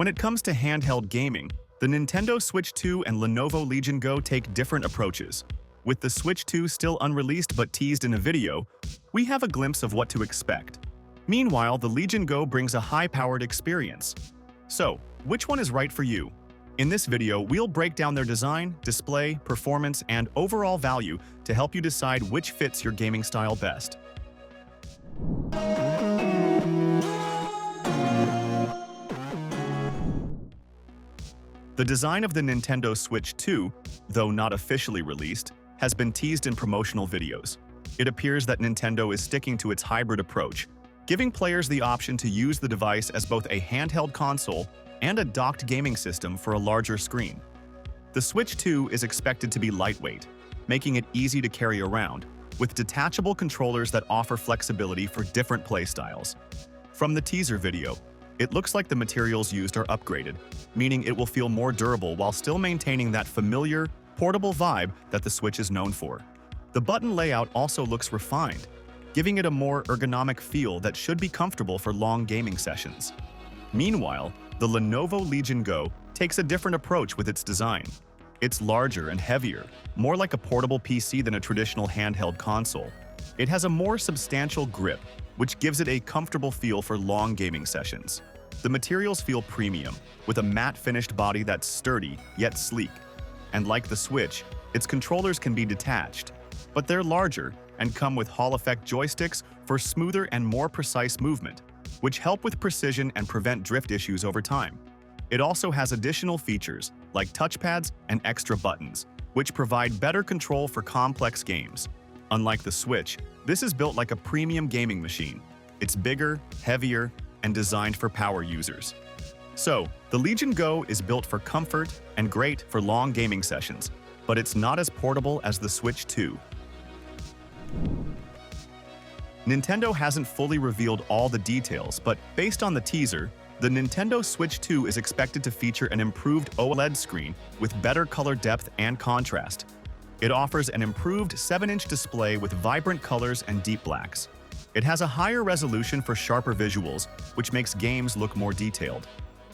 When it comes to handheld gaming, the Nintendo Switch 2 and Lenovo Legion Go take different approaches. With the Switch 2 still unreleased but teased in a video, we have a glimpse of what to expect. Meanwhile, the Legion Go brings a high-powered experience. So, which one is right for you? In this video, we'll break down their design, display, performance, and overall value to help you decide which fits your gaming style best. The design of the Nintendo Switch 2, though not officially released, has been teased in promotional videos. It appears that Nintendo is sticking to its hybrid approach, giving players the option to use the device as both a handheld console and a docked gaming system for a larger screen. The Switch 2 is expected to be lightweight, making it easy to carry around, with detachable controllers that offer flexibility for different playstyles. From the teaser video, it looks like the materials used are upgraded, meaning it will feel more durable while still maintaining that familiar, portable vibe that the Switch is known for. The button layout also looks refined, giving it a more ergonomic feel that should be comfortable for long gaming sessions. Meanwhile, the Lenovo Legion Go takes a different approach with its design. It's larger and heavier, more like a portable PC than a traditional handheld console. It has a more substantial grip, which gives it a comfortable feel for long gaming sessions. The materials feel premium, with a matte-finished body that's sturdy yet sleek. And like the Switch, its controllers can be detached, but they're larger and come with Hall-effect joysticks for smoother and more precise movement, which help with precision and prevent drift issues over time. It also has additional features like touchpads and extra buttons, which provide better control for complex games. Unlike the Switch, this is built like a premium gaming machine. It's bigger, heavier, and designed for power users. So, the Legion Go is built for comfort and great for long gaming sessions, but it's not as portable as the Switch 2. Nintendo hasn't fully revealed all the details, but based on the teaser, the Nintendo Switch 2 is expected to feature an improved OLED screen with better color depth and contrast. It offers an improved 7-inch display with vibrant colors and deep blacks. It has a higher resolution for sharper visuals, which makes games look more detailed.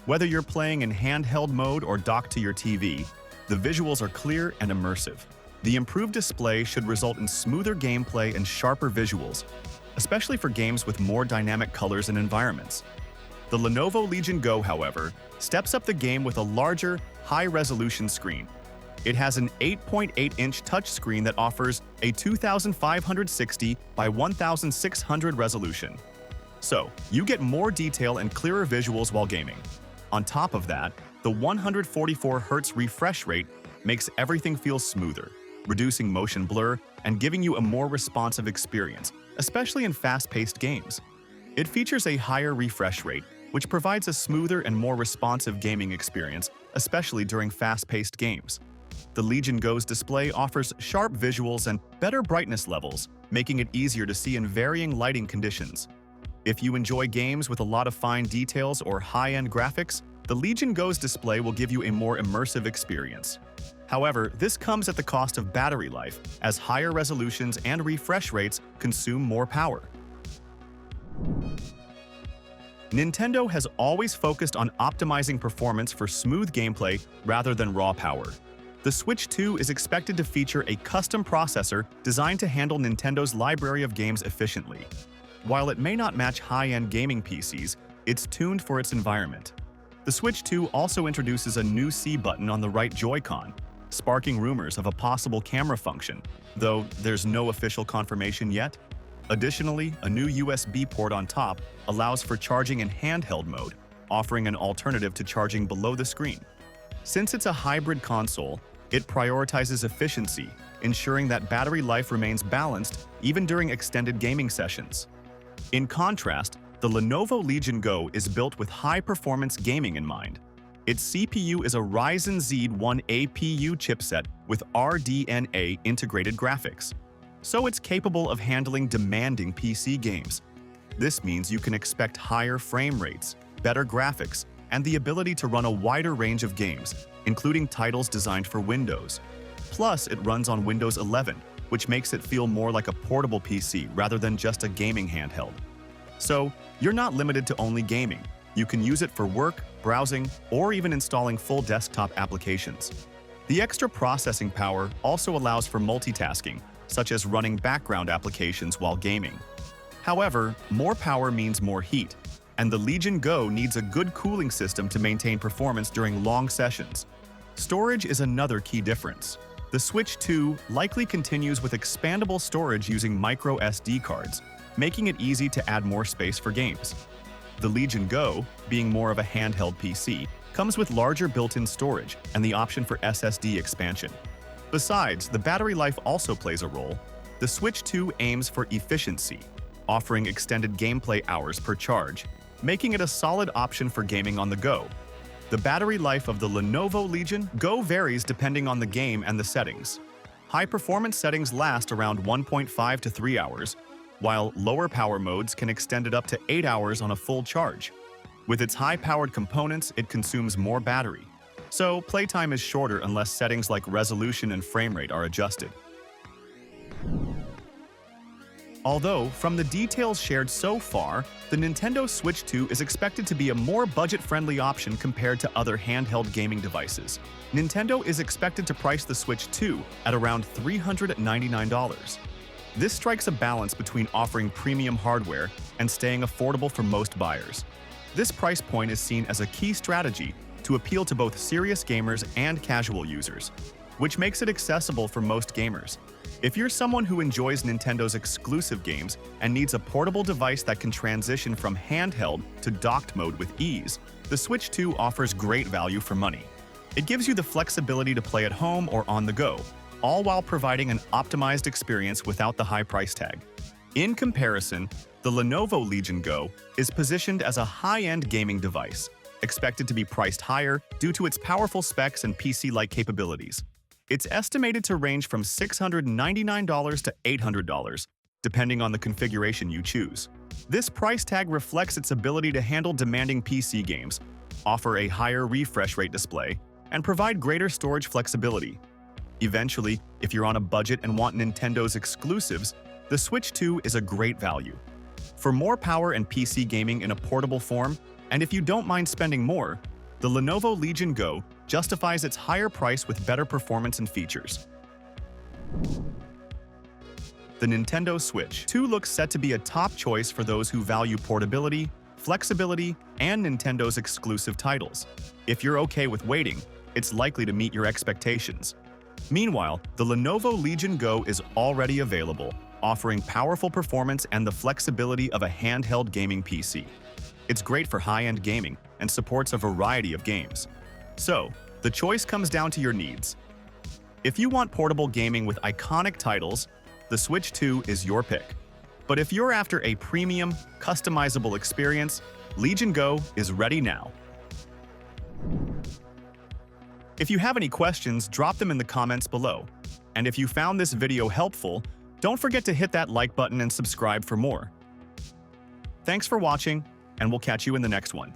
Whether you're playing in handheld mode or docked to your TV, the visuals are clear and immersive. The improved display should result in smoother gameplay and sharper visuals, especially for games with more dynamic colors and environments. The Lenovo Legion Go, however, steps up the game with a larger, high-resolution screen. It has an 8.8-inch touchscreen that offers a 2560 by 1600 resolution. So, you get more detail and clearer visuals while gaming. On top of that, the 144 Hz refresh rate makes everything feel smoother, reducing motion blur and giving you a more responsive experience, especially in fast-paced games. It features a higher refresh rate, which provides a smoother and more responsive gaming experience, especially during fast-paced games. The Legion Go's display offers sharp visuals and better brightness levels, making it easier to see in varying lighting conditions. If you enjoy games with a lot of fine details or high-end graphics, the Legion Go's display will give you a more immersive experience. However, this comes at the cost of battery life, as higher resolutions and refresh rates consume more power. Nintendo has always focused on optimizing performance for smooth gameplay rather than raw power. The Switch 2 is expected to feature a custom processor designed to handle Nintendo's library of games efficiently. While it may not match high-end gaming PCs, it's tuned for its environment. The Switch 2 also introduces a new C button on the right Joy-Con, sparking rumors of a possible camera function, though there's no official confirmation yet. Additionally, a new USB port on top allows for charging in handheld mode, offering an alternative to charging below the screen. Since it's a hybrid console, it prioritizes efficiency, ensuring that battery life remains balanced even during extended gaming sessions. In contrast, the Lenovo Legion Go is built with high-performance gaming in mind. Its CPU is a Ryzen Z1 APU chipset with RDNA integrated graphics, so it's capable of handling demanding PC games. This means you can expect higher frame rates, better graphics, and the ability to run a wider range of games, including titles designed for Windows. Plus, it runs on Windows 11, which makes it feel more like a portable PC rather than just a gaming handheld. So, you're not limited to only gaming. You can use it for work, browsing, or even installing full desktop applications. The extra processing power also allows for multitasking, such as running background applications while gaming. However, more power means more heat, and the Legion Go needs a good cooling system to maintain performance during long sessions. Storage is another key difference. The Switch 2 likely continues with expandable storage using micro SD cards, making it easy to add more space for games. The Legion Go, being more of a handheld PC, comes with larger built-in storage and the option for SSD expansion. Besides, the battery life also plays a role. The Switch 2 aims for efficiency, offering extended gameplay hours per charge, making it a solid option for gaming on the go. The battery life of the Lenovo Legion Go varies depending on the game and the settings. High-performance settings last around 1.5 to 3 hours, while lower power modes can extend it up to 8 hours on a full charge. With its high-powered components, it consumes more battery, so playtime is shorter unless settings like resolution and frame rate are adjusted. Although, from the details shared so far, the Nintendo Switch 2 is expected to be a more budget-friendly option compared to other handheld gaming devices. Nintendo is expected to price the Switch 2 at around $399. This strikes a balance between offering premium hardware and staying affordable for most buyers. This price point is seen as a key strategy to appeal to both serious gamers and casual users, which makes it accessible for most gamers. If you're someone who enjoys Nintendo's exclusive games and needs a portable device that can transition from handheld to docked mode with ease, the Switch 2 offers great value for money. It gives you the flexibility to play at home or on the go, all while providing an optimized experience without the high price tag. In comparison, the Lenovo Legion Go is positioned as a high-end gaming device, expected to be priced higher due to its powerful specs and PC-like capabilities. It's estimated to range from $699 to $800, depending on the configuration you choose. This price tag reflects its ability to handle demanding PC games, offer a higher refresh rate display, and provide greater storage flexibility. Eventually, if you're on a budget and want Nintendo's exclusives, the Switch 2 is a great value. For more power and PC gaming in a portable form, and if you don't mind spending more, the Lenovo Legion Go justifies its higher price with better performance and features. The Nintendo Switch 2 looks set to be a top choice for those who value portability, flexibility, and Nintendo's exclusive titles. If you're okay with waiting, it's likely to meet your expectations. Meanwhile, the Lenovo Legion Go is already available, offering powerful performance and the flexibility of a handheld gaming PC. It's great for high-end gaming and supports a variety of games. So, the choice comes down to your needs. If you want portable gaming with iconic titles, the Switch 2 is your pick. But if you're after a premium, customizable experience, Legion Go is ready now. If you have any questions, drop them in the comments below. And if you found this video helpful, don't forget to hit that like button and subscribe for more. Thanks for watching, and we'll catch you in the next one.